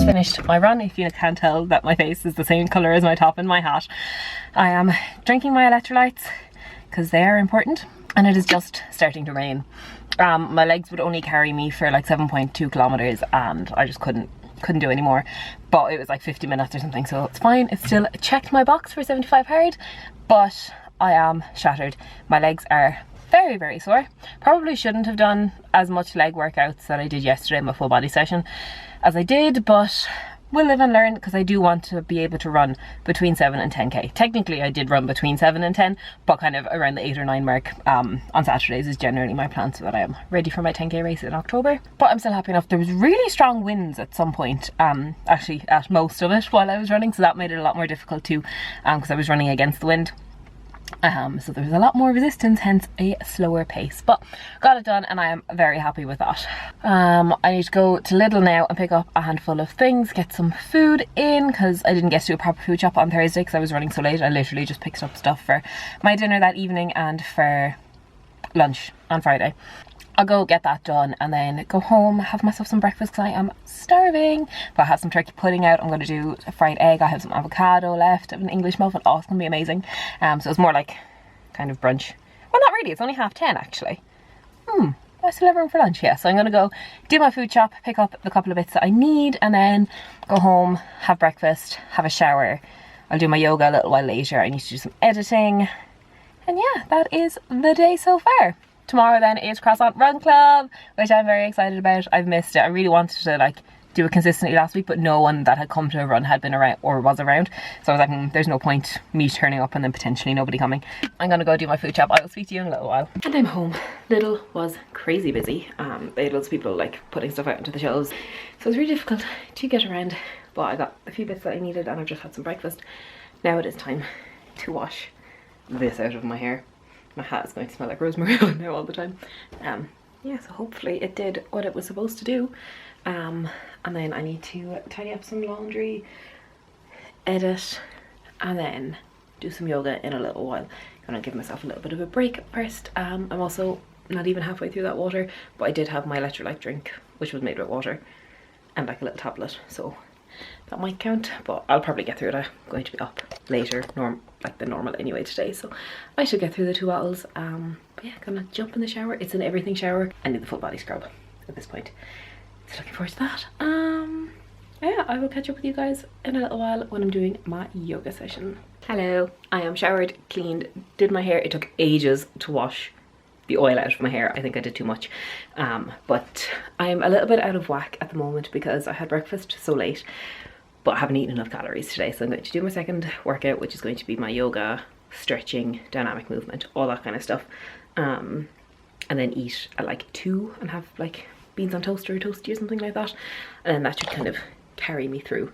Finished my run. If you can't tell that my face is the same colour as my top and my hat. I am drinking my electrolytes because they are important, and it is just starting to rain. My legs would only carry me for like 7.2 kilometers, and I just couldn't do any more, but it was like 50 minutes or something, so it's fine. It still checked my box for 75 hard, but I am shattered. My legs are very, very sore. Probably shouldn't have done as much leg workouts that I did yesterday in my full body session as I did, but we'll live and learn because I do want to be able to run between 7 and 10k. Technically I did run between 7 and 10, but kind of around the 8 or 9 mark on Saturdays is generally my plan, so that I am ready for my 10k race in October. But I'm still happy enough. There was really strong winds at some point, actually at most of it while I was running, so that made it a lot more difficult too, because I was running against the wind. So there was a lot more resistance, hence a slower pace, but got it done and I am very happy with that. I need to go to Lidl now and pick up a handful of things, get some food in, because I didn't get to do a proper food shop on Thursday because I was running so late. I literally just picked up stuff for my dinner that evening and for lunch on Friday. I'll go get that done and then go home, have myself some breakfast because I am starving. But I have some turkey pudding out. I'm going to do a fried egg. I have some avocado left. I have an English muffin. Oh, it's going to be amazing. So it's more like kind of brunch. Well, not really. It's only 10:30 actually. I still have room for lunch. Yeah, so I'm going to go do my food shop, pick up the couple of bits that I need, and then go home, have breakfast, have a shower. I'll do my yoga a little while later. I need to do some editing. And yeah, that is the day so far. Tomorrow then is Croissant Run Club, which I'm very excited about. I've missed it. I really wanted to like do it consistently last week, but no one that had come to a run had been around or was around. So I was like, there's no point me turning up and then potentially nobody coming. I'm gonna go do my food shop. I will speak to you in a little while. And I'm home. Lidl was crazy busy. They had loads of people like putting stuff out into the shelves. So it was really difficult to get around, but I got a few bits that I needed and I've just had some breakfast. Now it is time to wash this out of my hair. My hat is going to smell like rosemary now all the time. Yeah, so hopefully it did what it was supposed to do. And then I need to tidy up some laundry, edit, and then do some yoga in a little while. I'm gonna give myself a little bit of a break first. I'm also not even halfway through that water, but I did have my electrolyte drink, which was made with water, and like a little tablet, so that might count, but I'll probably get through it. I'm going to be up later, like the normal anyway today, so I should get through the 2 bottles. But yeah, gonna jump in the shower. It's an everything shower. I need the full body scrub at this point. So looking forward to that. Yeah, I will catch up with you guys in a little while when I'm doing my yoga session. Hello, I am showered, cleaned, did my hair. It took ages to wash the oil out of my hair. I think I did too much. But I'm a little bit out of whack at the moment because I had breakfast so late, but I haven't eaten enough calories today. So I'm going to do my second workout, which is going to be my yoga, stretching, dynamic movement, all that kind of stuff. And then eat at like 2 and have like beans on toast or a toasty or something like that. And then that should kind of carry me through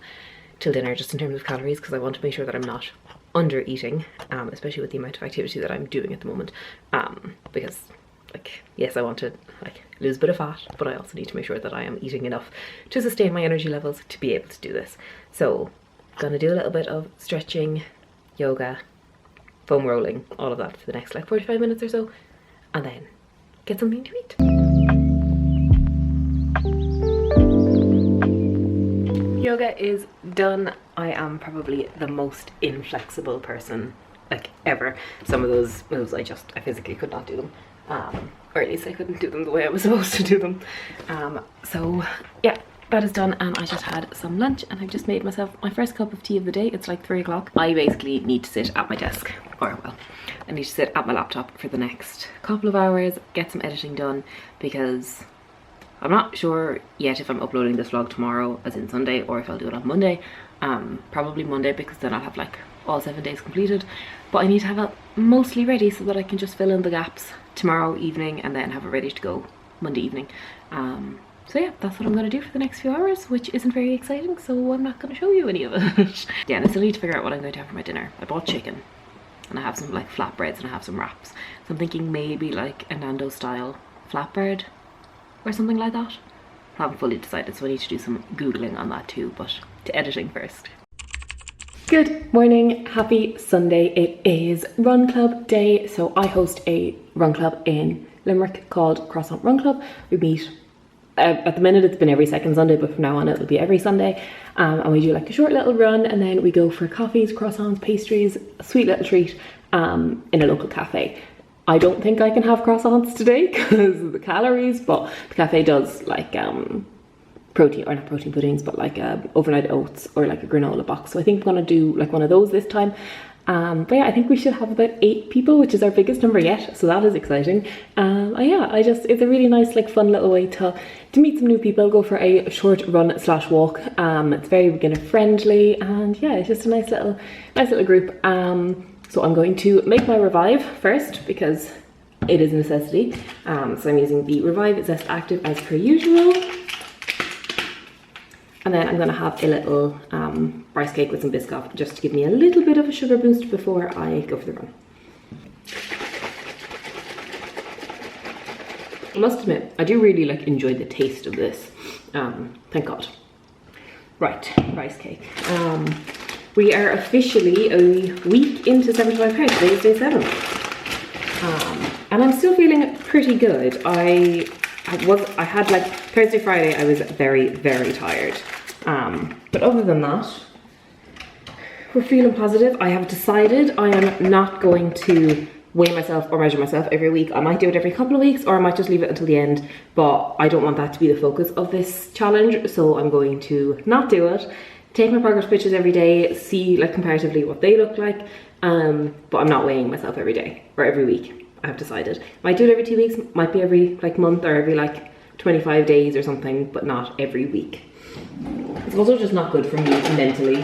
till dinner, just in terms of calories, because I want to make sure that I'm not under eating, especially with the amount of activity that I'm doing at the moment. Because like, yes, I want to like lose a bit of fat, but I also need to make sure that I am eating enough to sustain my energy levels to be able to do this. So I'm gonna do a little bit of stretching, yoga, foam rolling, all of that for the next like 45 minutes or so, and then get something to eat. Yoga is done. I am probably the most inflexible person like ever. Some of those moves I physically could not do them, or at least I couldn't do them the way I was supposed to do them. So yeah, that is done, and I just had some lunch and I've just made myself my first cup of tea of the day. It's like 3 o'clock. I basically need to sit at my desk, or well, I need to sit at my laptop for the next couple of hours, get some editing done, because I'm not sure yet if I'm uploading this vlog tomorrow, as in Sunday, or if I'll do it on Monday. Probably Monday, because then I'll have like all 7 days completed. But I need to have it mostly ready so that I can just fill in the gaps tomorrow evening and then have it ready to go Monday evening. So yeah, that's what I'm going to do for the next few hours, which isn't very exciting, so I'm not going to show you any of it. Yeah, and I still need to figure out what I'm going to have for my dinner. I bought chicken, and I have some like flatbreads, and I have some wraps. So I'm thinking maybe like a Nando's style flatbread or something like that. I haven't fully decided, so I need to do some googling on that too, but to editing first. Good morning, happy Sunday. It is Run Club day, so I host a run club in Limerick called Croissant Run Club. We meet, at the minute it's been every second Sunday, but from now on it'll be every Sunday, and we do like a short little run, and then we go for coffees, croissants, pastries, a sweet little treat in a local cafe. I don't think I can have croissants today because of the calories, but the cafe does like protein, or not protein puddings, but like overnight oats or like a granola box. So I think I'm gonna do like one of those this time. But yeah, I think we should have about 8 people, which is our biggest number yet, so that is exciting. Yeah, it's a really nice like fun little way to meet some new people, go for a short run / walk. It's very beginner friendly, and yeah, it's just a nice little group. So I'm going to make my Revive first, because it is a necessity. So I'm using the Revive Zest Active as per usual. And then I'm going to have a little rice cake with some Biscoff, just to give me a little bit of a sugar boost before I go for the run. I must admit, I do really like enjoy the taste of this. Thank God. Right, rice cake. We are officially a week into 75 pounds. Today is day 7. And I'm still feeling pretty good. I had like Thursday, Friday, I was very, very tired. But other than that, we're feeling positive. I have decided I am not going to weigh myself or measure myself every week. I might do it every couple of weeks, or I might just leave it until the end, but I don't want that to be the focus of this challenge, so I'm going to not do it. Take my progress pictures every day, see like comparatively what they look like, but I'm not weighing myself every day or every week. I have decided. Might do it every 2 weeks, might be every like month or every like 25 days or something, but not every week. It's also just not good for me mentally,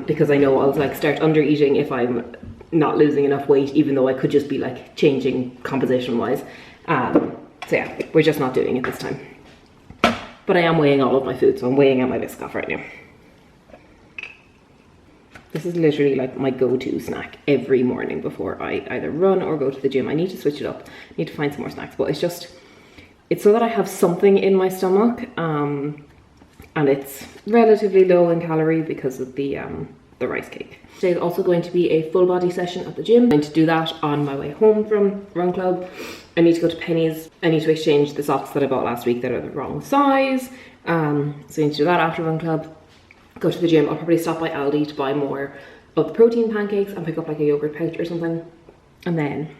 because I know I'll like start under eating if I'm not losing enough weight, even though I could just be like changing composition wise. So yeah, we're just not doing it this time. But I am weighing all of my food, so I'm weighing out my Biscoff right now. This is literally like my go-to snack every morning before I either run or go to the gym. I need to switch it up. I need to find some more snacks, but it's so that I have something in my stomach, and it's relatively low in calorie because of the rice cake. Today is also going to be a full body session at the gym. I'm going to do that on my way home from Run Club. I need to go to Penny's. I need to exchange the socks that I bought last week that are the wrong size. So I need to do that after Run Club. Go to the gym. I'll probably stop by Aldi to buy more of the protein pancakes and pick up like a yogurt pouch or something. And then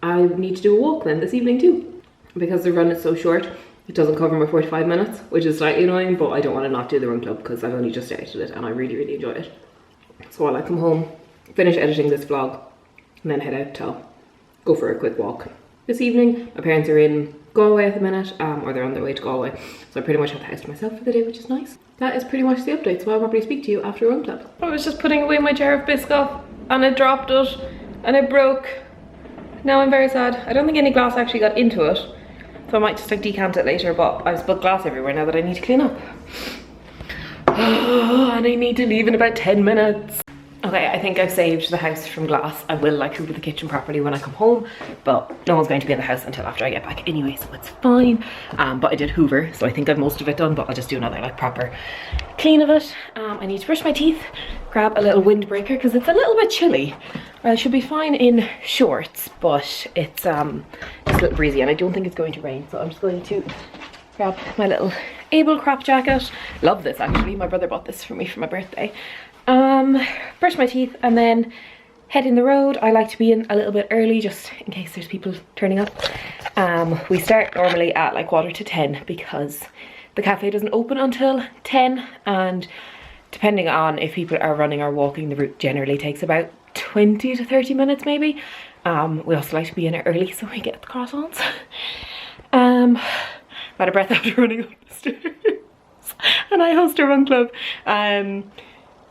I need to do a walk then this evening too. Because the run is so short, it doesn't cover my 45 minutes, which is slightly annoying, but I don't want to not do the Run Club because I've only just started it and I really, really enjoy it. So while I come home, finish editing this vlog, and then head out to go for a quick walk. This evening, my parents are in Galway at the minute, or they're on their way to Galway, so I pretty much have the house to myself for the day, which is nice. That is pretty much the update, so I'll probably speak to you after Run Club. I was just putting away my jar of Biscoff, and I dropped it, and it broke. Now I'm very sad. I don't think any glass actually got into it, so I might just like decant it later, but I've spilled glass everywhere now that I need to clean up. And I need to leave in about 10 minutes. Okay, I think I've saved the house from glass. I will like hoover the kitchen properly when I come home, but no one's going to be in the house until after I get back anyway, so it's fine. But I did hoover, so I think I've most of it done, but I'll just do another like proper clean of it. I need to brush my teeth, grab a little windbreaker because it's a little bit chilly. I should be fine in shorts, but it's a little breezy and I don't think it's going to rain, so I'm just going to grab my little Able crop jacket. Love this actually, my brother bought this for me for my birthday. Brush my teeth and then head in the road. I like to be in a little bit early just in case there's people turning up. We start normally at like 9:45 because the cafe doesn't open until 10, and depending on if people are running or walking, the route generally takes about 20 to 30 minutes maybe. We also like to be in it early so we get the croissants. I'm out of breath after running up the stairs and I host a Run Club.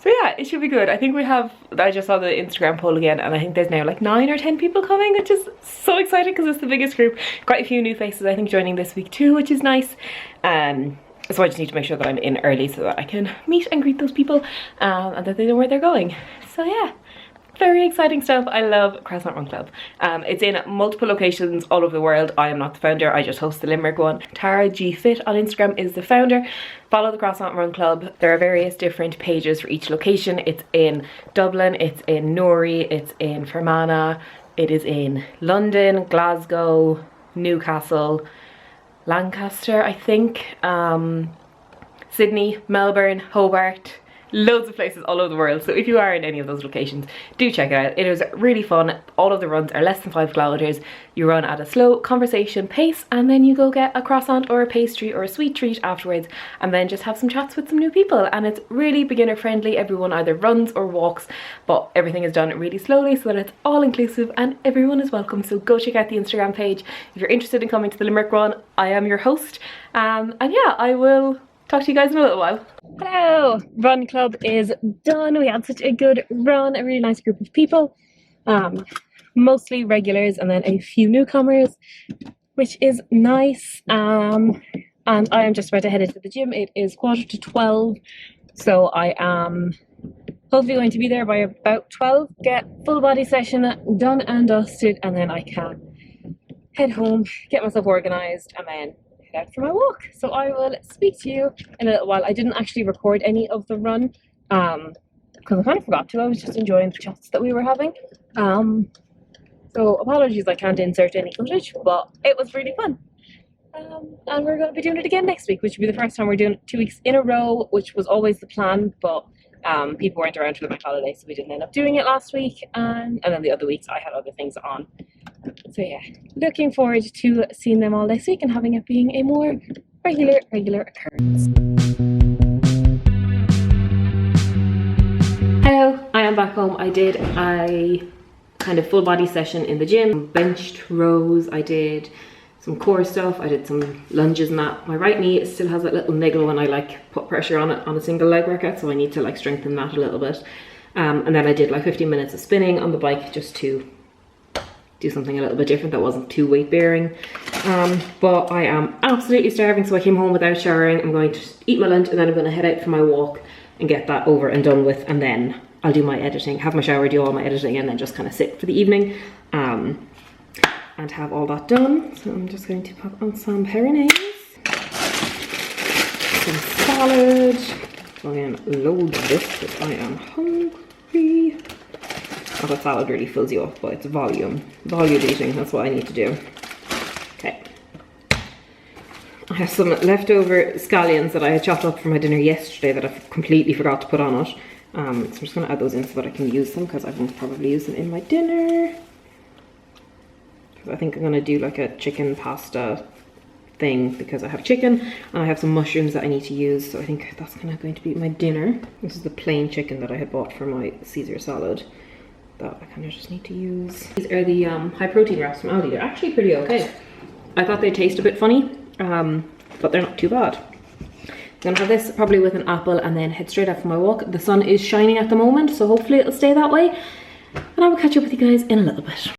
So yeah, it should be good. I think we have, I just saw the Instagram poll again and I think there's now like 9 or 10 people coming, which is so exciting because it's the biggest group. Quite a few new faces I think joining this week too, which is nice. So I just need to make sure that I'm in early so that I can meet and greet those people and that they know where they're going. So yeah, very exciting stuff. I love Croissant Run Club. It's in multiple locations all over the world. I am not the founder, I just host the Limerick one. Tara G Fit on Instagram is the founder. Follow the Croissant Run Club. There are various different pages for each location. It's in Dublin, it's in Newry, it's in Fermanagh, it is in London, Glasgow, Newcastle, Lancaster I think, Sydney, Melbourne, Hobart. Loads of places all over the world, so if you are in any of those locations, do check it out. It is really fun. All of the runs are less than 5 kilometers. You run at a slow conversation pace and then you go get a croissant or a pastry or a sweet treat afterwards and then just have some chats with some new people, and it's really beginner friendly. Everyone either runs or walks, but everything is done really slowly so that it's all inclusive and everyone is welcome. So go check out the Instagram page if you're interested in coming to the Limerick one. I am your host, and yeah, I will talk to you guys in a little while. Hello! Run Club is done. We had such a good run, a really nice group of people. Mostly regulars and then a few newcomers, which is nice. And I am just about to head into the gym. It is 11:45, so I am hopefully going to be there by about 12. Get full body session done and dusted, and then I can head home, get myself organised, and then out for my walk. So I will speak to you in a little while. I didn't actually record any of the run because I kind of forgot to. I was just enjoying the chats that we were having. So apologies I can't insert any footage, but it was really fun. And we're going to be doing it again next week, which will be the first time we're doing it 2 weeks in a row, which was always the plan, but people weren't around for the bank holiday, so we didn't end up doing it last week, and then the other weeks I had other things on. So yeah, looking forward to seeing them all this week and having it being a more regular occurrence. Hello, I am back home. I did a kind of full body session in the gym, benched rows, I did some core stuff. I did some lunges and that. My right knee still has that little niggle when I like put pressure on it on a single leg workout, so I need to like strengthen that a little bit. And then I did like 15 minutes of spinning on the bike just to do something a little bit different that wasn't too weight bearing. But I am absolutely starving, so I came home without showering. I'm going to eat my lunch and then I'm going to head out for my walk and get that over and done with, and then I'll do my editing, have my shower, do all my editing, and then just kind of sit for the evening and have all that done. So I'm just going to pop on some peronaise, some salad. I'm going to load this because I am hungry. Oh, that salad really fills you up, but it's volume eating, that's what I need to do. Okay. I have some leftover scallions that I had chopped up for my dinner yesterday that I completely forgot to put on it. So I'm just going to add those in so that I can use them, because I won't probably use them in my dinner. Because I think I'm going to do like a chicken pasta thing, because I have chicken and I have some mushrooms that I need to use, so I think that's kind of going to be my dinner. This is the plain chicken that I had bought for my Caesar salad that I kind of just need to use. These are the high protein wraps from Aldi. They're actually pretty okay. I thought they'd taste a bit funny, but they're not too bad. I'm gonna have this probably with an apple and then head straight out for my walk. The sun is shining at the moment, so hopefully it'll stay that way. And I will catch up with you guys in a little bit.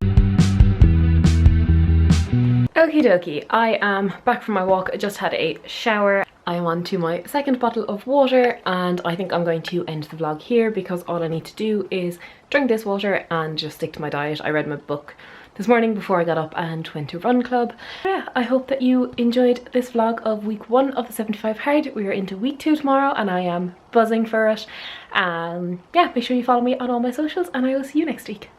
Okie dokie, I am back from my walk. I just had a shower. I am on to my second bottle of water, and I think I'm going to end the vlog here because all I need to do is drink this water and just stick to my diet. I read my book this morning before I got up and went to run club. Yeah, I hope that you enjoyed this vlog of week 1 of the 75 hard. We are into week 2 tomorrow and I am buzzing for it. Yeah, make sure you follow me on all my socials and I will see you next week.